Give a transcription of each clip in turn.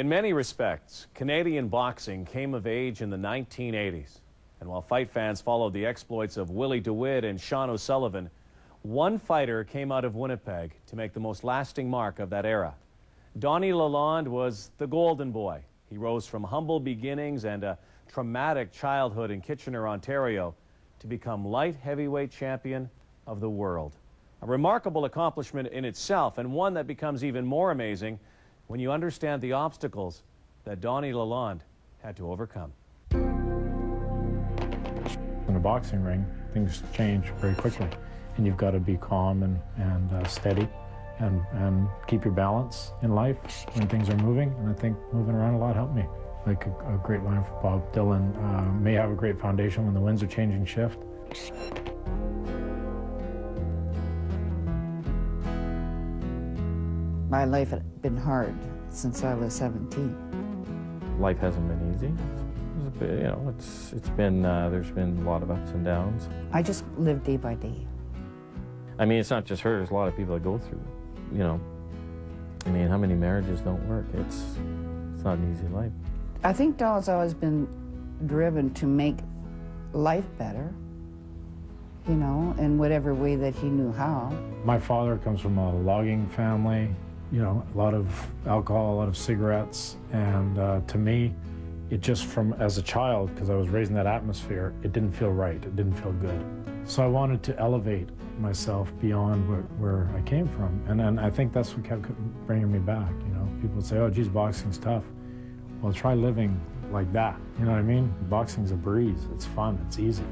In many respects, Canadian boxing came of age in the 1980s. And while fight fans followed the exploits of Willie DeWitt and Sean O'Sullivan, one fighter came out of Winnipeg to make the most lasting mark of that era. Donnie Lalonde was the golden boy. He rose from humble beginnings and a traumatic childhood in Kitchener, Ontario, to become light heavyweight champion of the world. A remarkable accomplishment in itself, and one that becomes even more amazing when you understand the obstacles that Donnie Lalonde had to overcome. In a boxing ring, things change very quickly, and you've got to be calm and steady and keep your balance in life when things are moving, and I think moving around a lot helped me. Like a great line from Bob Dylan, may have a great foundation when the winds are changing shift. My life had been hard since I was 17. Life hasn't been easy. It's been, you know, it's been there's been a lot of ups and downs. I just lived day by day. I mean, it's not just her. There's a lot of people that go through. You know, I mean, how many marriages don't work? It's not an easy life. I think Don's always been driven to make life better, you know, in whatever way that he knew how. My father comes from a logging family, you know, a lot of alcohol, a lot of cigarettes, and to me, it just from as a child, because I was raised in that atmosphere, it didn't feel right, it didn't feel good. So I wanted to elevate myself beyond where I came from, and I think that's what kept bringing me back, you know. People would say, oh, geez, boxing's tough. Well, try living like that, you know what I mean? Boxing's a breeze, it's fun, it's easy.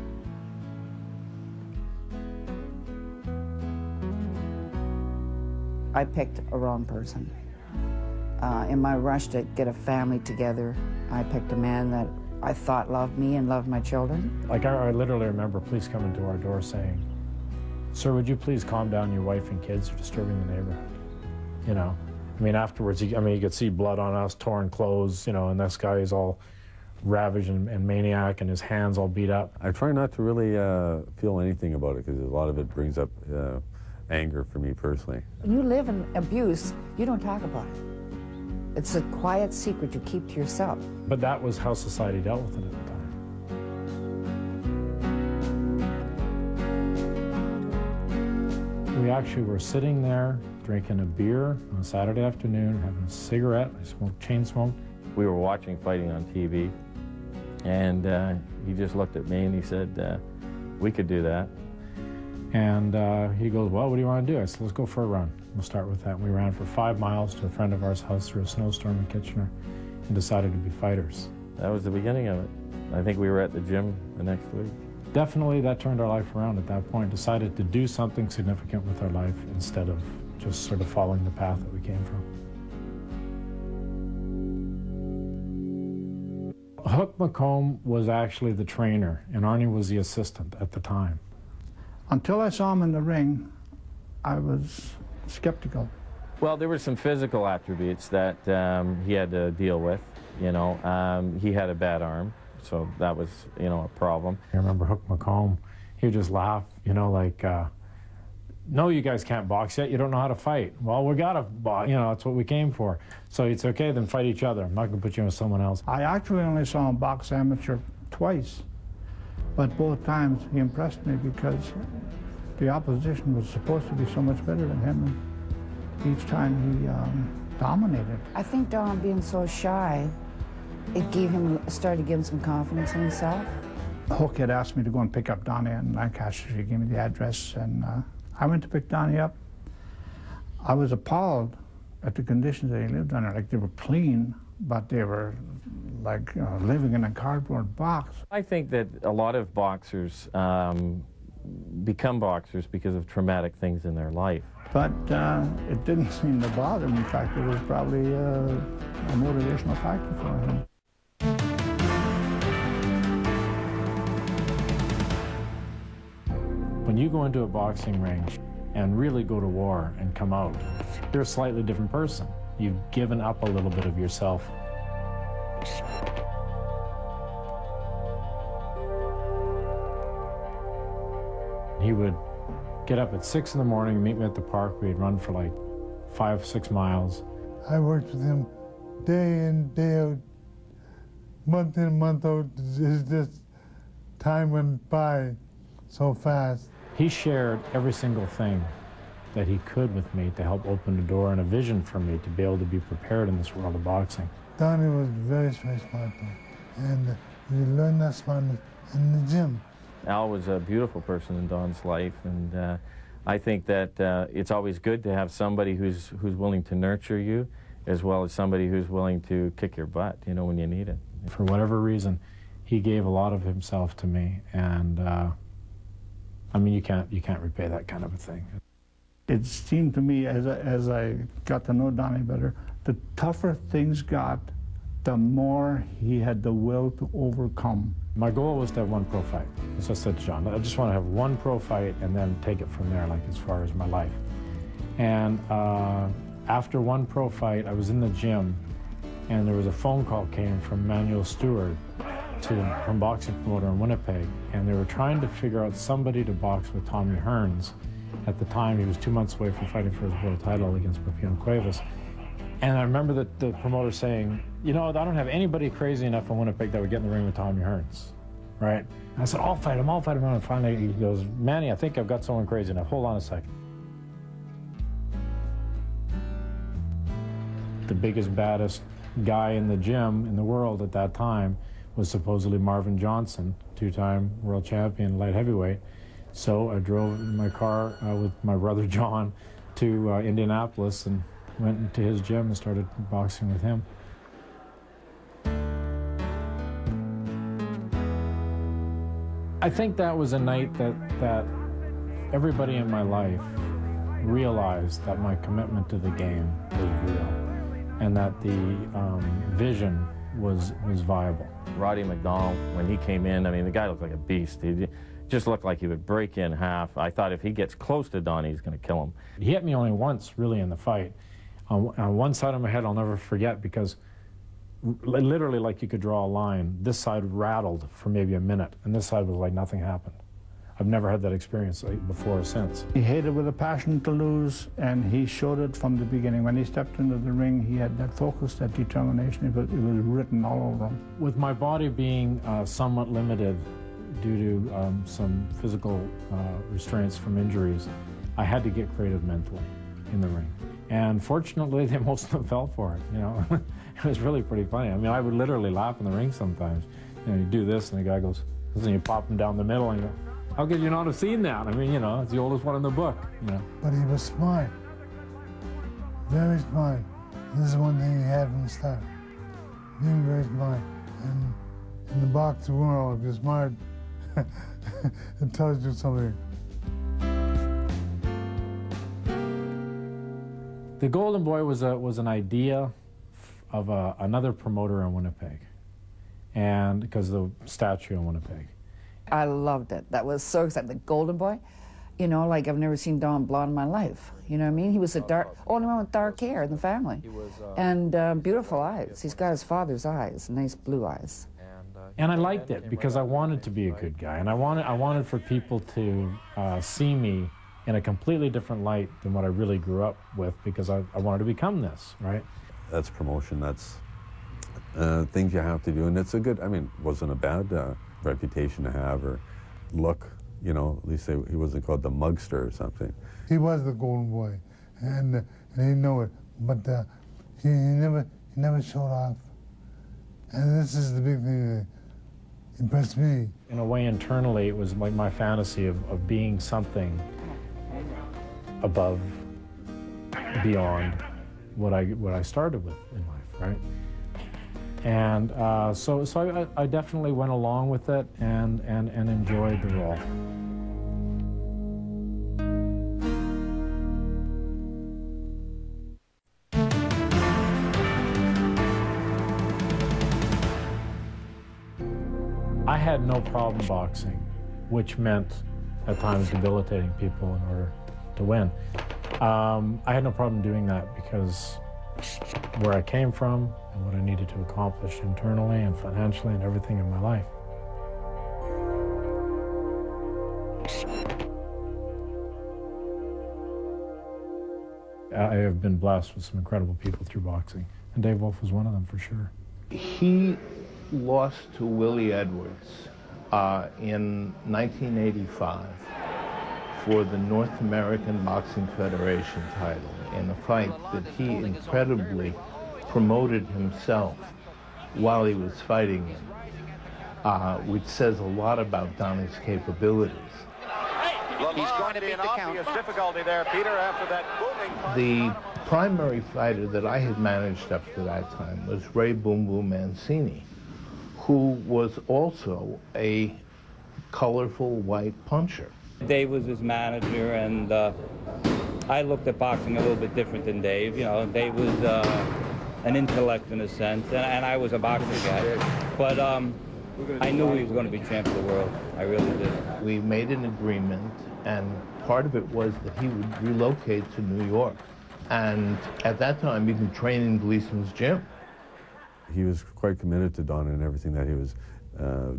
I picked a wrong person. In my rush to get a family together, I picked a man that I thought loved me and loved my children. Like I literally remember police coming to our door saying, sir, would you please calm down, your wife and kids are disturbing the neighborhood, you know? I mean, afterwards, you could see blood on us, torn clothes, you know, and this guy is all ravaged and maniac, and his hands all beat up. I try not to really feel anything about it, because a lot of it brings up anger for me personally. When you live in abuse, you don't talk about it. It's a quiet secret you keep to yourself. But that was how society dealt with it at the time. We actually were sitting there drinking a beer on a Saturday afternoon, having a cigarette. I smoked, chain smoked. We were watching fighting on TV, and he just looked at me and he said, we could do that. And he goes, well, what do you want to do? I said, let's go for a run. We'll start with that. And we ran for 5 miles to a friend of ours' house through a snowstorm in Kitchener and decided to be fighters. That was the beginning of it. I think we were at the gym the next week. Definitely that turned our life around at that point. Decided to do something significant with our life instead of just sort of following the path that we came from. Hook McComb was actually the trainer, and Arnie was the assistant at the time. Until I saw him in the ring, I was skeptical. Well, there were some physical attributes that he had to deal with. You know, he had a bad arm, so that was, you know, a problem. I remember Hook McComb, he would just laugh, you know, like, no, you guys can't box yet, you don't know how to fight. Well, we gotta box, you know, that's what we came for. So it's okay, then fight each other. I'm not gonna put you with someone else. I actually only saw him box amateur twice, but both times he impressed me because the opposition was supposed to be so much better than him, and each time he dominated. I think Don being so shy, it started to give him some confidence in himself. Hook had asked me to go and pick up Donnie in Lancaster. She gave me the address, and I went to pick Donnie up. I was appalled at the conditions that he lived under. Like, they were clean, but they were like living in a cardboard box. I think that a lot of boxers become boxers because of traumatic things in their life. But it didn't seem to bother him. In fact, it was probably a motivational factor for him. When you go into a boxing ring and really go to war and come out, you're a slightly different person. You've given up a little bit of yourself. He would get up at 6 in the morning, meet me at the park. We'd run for like 5, 6 miles. I worked with him day in, day out, month in, month out. It's just time went by so fast. He shared every single thing that he could with me to help open the door and a vision for me to be able to be prepared in this world of boxing. Donnie was very, very smart though, and you learn that smartness in the gym. Al was a beautiful person in Don's life, and I think that it's always good to have somebody who's willing to nurture you, as well as somebody who's willing to kick your butt, you know, when you need it. For whatever reason, he gave a lot of himself to me, and I mean, you can't repay that kind of a thing. It seemed to me, as I got to know Donnie better, the tougher things got, the more he had the will to overcome. My goal was to have one pro fight. As I said to John, I just want to have one pro fight and then take it from there, like as far as my life. And after one pro fight, I was in the gym, and there was a phone call came from Manuel Stewart from boxing promoter in Winnipeg, and they were trying to figure out somebody to box with Tommy Hearns. At the time, he was 2 months away from fighting for his world title against Pepino Cuevas. And I remember the promoter saying, you know, I don't have anybody crazy enough in Winnipeg that would get in the ring with Tommy Hearns, right? And I said, I'll fight him. And finally he goes, Manny, I think I've got someone crazy enough. Hold on a second. The biggest, baddest guy in the gym in the world at that time was supposedly Marvin Johnson, two-time world champion light heavyweight. So I drove in my car with my brother John to Indianapolis and went into his gym and started boxing with him. I think that was a night that everybody in my life realized that my commitment to the game was real, and that the vision was viable. Roddy McDonald, when he came in, I mean, the guy looked like a beast. He just looked like he would break in half. I thought if he gets close to Donnie, he's going to kill him. He hit me only once, really, in the fight. On one side of my head, I'll never forget, because literally, like you could draw a line, this side rattled for maybe a minute, and this side was like nothing happened. I've never had that experience before or since. He hated with a passion to lose, and he showed it from the beginning. When he stepped into the ring, he had that focus, that determination. It was written all over him. With my body being somewhat limited due to some physical restraints from injuries, I had to get creative mentally in the ring. And fortunately, most of them fell for it, you know. It was really pretty funny. I mean, I would literally laugh in the ring sometimes. You know, you do this, and the guy goes, and you pop him down the middle, and you go, how could you not have seen that? I mean, you know, it's the oldest one in the book, you know. But he was smart, very smart. This is one thing he had from the start, being very smart. And in the boxing world, if you're smart, it tells you something. The Golden Boy was an idea of another promoter in Winnipeg, and because of the statue in Winnipeg. I loved it. That was so exciting. The Golden Boy, you know, like I've never seen Don blonde in my life. You know what I mean? He was the only one with dark hair in the family. He was, and beautiful eyes. He's got his father's eyes, nice blue eyes. And I liked it because I wanted to be a good guy, and I wanted for people to see me in a completely different light than what I really grew up with, because I wanted to become this, right? That's promotion. That's things you have to do, and it's a good. I mean, wasn't a bad reputation to have or look. You know, at least he wasn't called the mugster or something. He was the Golden Boy, and he knew it, but he never showed off. And this is the big thing that impressed me. In a way, internally, it was like my fantasy of being something above, beyond what I started with in life, right? And so I definitely went along with it and enjoyed the role. I had no problem boxing, which meant at times debilitating people in order to win. I had no problem doing that because where I came from and what I needed to accomplish internally and financially and everything in my life. I have been blessed with some incredible people through boxing, And Dave Wolf was one of them for sure. He lost to Willie Edwards in 1985 for the North American Boxing Federation title in a fight that he incredibly promoted himself while he was fighting in, which says a lot about Donnie's capabilities. He's going to beat the count. Difficulty there, Peter, after that booming. The primary fighter that I had managed up to that time was Ray Boom Boom Mancini, who was also a colorful white puncher. Dave was his manager, and I looked at boxing a little bit different than Dave. You know, Dave was an intellect in a sense, and I was a boxing guy. But I knew he was going to be champ of the world. I really did. We made an agreement, and part of it was that he would relocate to New York. And at that time, he'd been training in Gleason's gym. He was quite committed to Don and everything that he was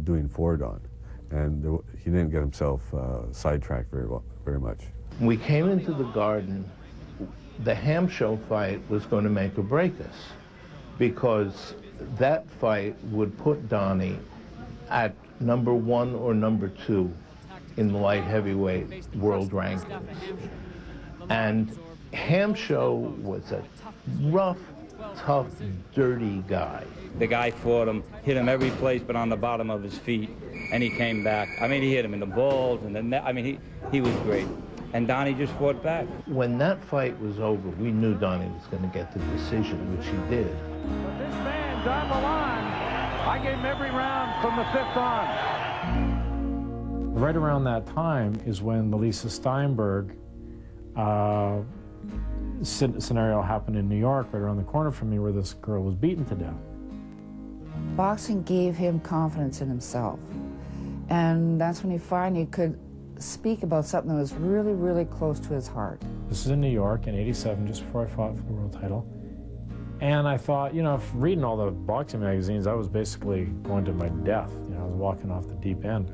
doing for Don. And he didn't get himself sidetracked very much. When we came into the Garden, the Ham Show fight was going to make or break us, because that fight would put Donnie at number 1 or number 2 in the light heavyweight world rankings. And Ham Show was a rough, tough, dirty guy. The guy fought him, hit him every place but on the bottom of his feet, and he came back. I mean, he hit him in the balls and the net. I mean, he was great. And Donnie just fought back. When that fight was over, we knew Donnie was going to get the decision, which he did. But this man's on the line. I gave him every round from the 5th on. Right around that time is when the Lisa Steinberg scenario happened in New York, right around the corner from me, where this girl was beaten to death. Boxing gave him confidence in himself. And that's when he finally could speak about something that was really, really close to his heart. This is in New York in '87, just before I fought for the world title. And I thought, you know, reading all the boxing magazines, I was basically going to my death. You know, I was walking off the deep end.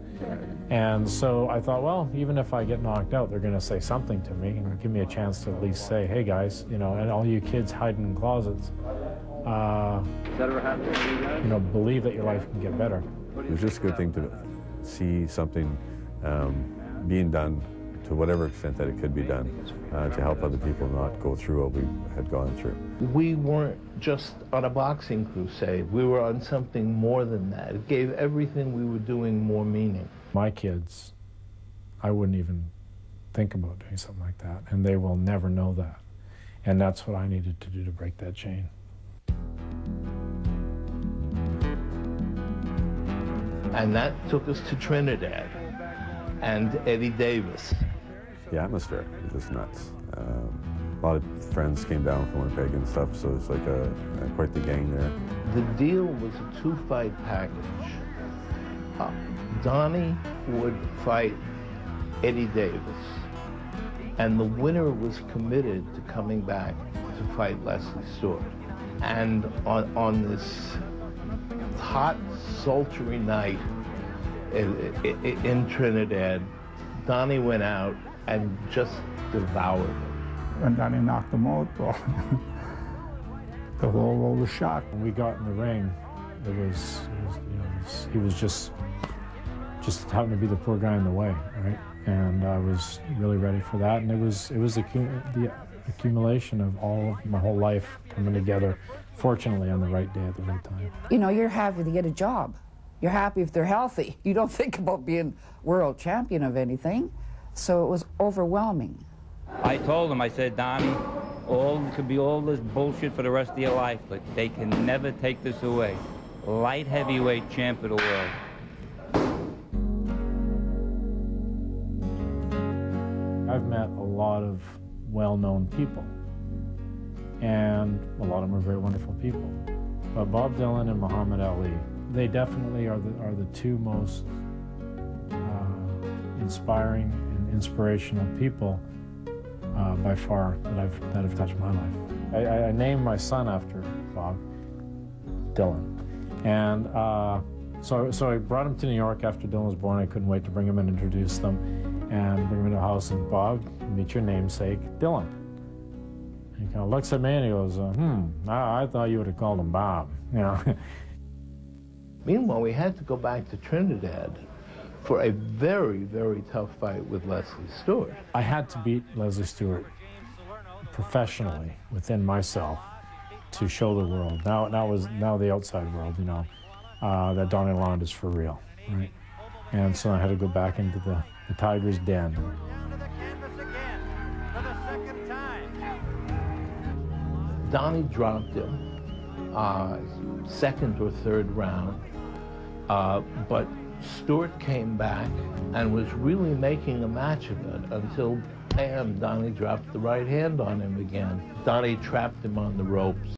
And so I thought, well, even if I get knocked out, they're going to say something to me and give me a chance to at least say, hey guys, you know, and all you kids hiding in closets, you know, believe that your life can get better. It was just a good thing to see something being done to whatever extent that it could be done to help other people not go through what we had gone through. We weren't just on a boxing crusade. We were on something more than that. It gave everything we were doing more meaning. My kids, I wouldn't even think about doing something like that, and they will never know that. And that's what I needed to do to break that chain. And that took us to Trinidad and Eddie Davis. The atmosphere was just nuts. A lot of friends came down from Winnipeg and stuff, so it's like quite the gang there. The deal was a 2-fight package. Donnie would fight Eddie Davis, and the winner was committed to coming back to fight Leslie Stewart. And on this hot, sultry night in Trinidad, Donnie went out and just devoured him. When Donnie knocked him out, well, the whole world was shocked. When we got in the ring, he was just happened to be the poor guy in the way, right? And I was really ready for that. And it was the accumulation of all of my whole life coming together, fortunately on the right day at the right time. You know, you're happy to get a job. You're happy if they're healthy. You don't think about being world champion of anything. So it was overwhelming. I told him, I said, Donnie, could be all this bullshit for the rest of your life, but they can never take this away. Light heavyweight champ of the world. I've met a lot of well-known people, and a lot of them are very wonderful people. But Bob Dylan and Muhammad Ali, they definitely are the two most inspiring and inspirational people by far that have touched my life. I named my son after Bob Dylan, and so I brought him to New York after Dylan was born. I couldn't wait to bring him and introduce them, and bring him into the house. And Bob, meet your namesake, Dylan. And He kind of looks at me and he goes, I thought you would have called him Bob, you know. Meanwhile, we had to go back to Trinidad for a very, very tough fight with Leslie Stewart. I had to beat Leslie Stewart professionally within myself to show the world. Now the outside world, you know, that Donnie Lalonde is for real, right? And so I had to go back into the tiger's den. Donnie dropped him second or third round, but Stewart came back and was really making a match of it until, bam, Donnie dropped the right hand on him again. Donnie trapped him on the ropes.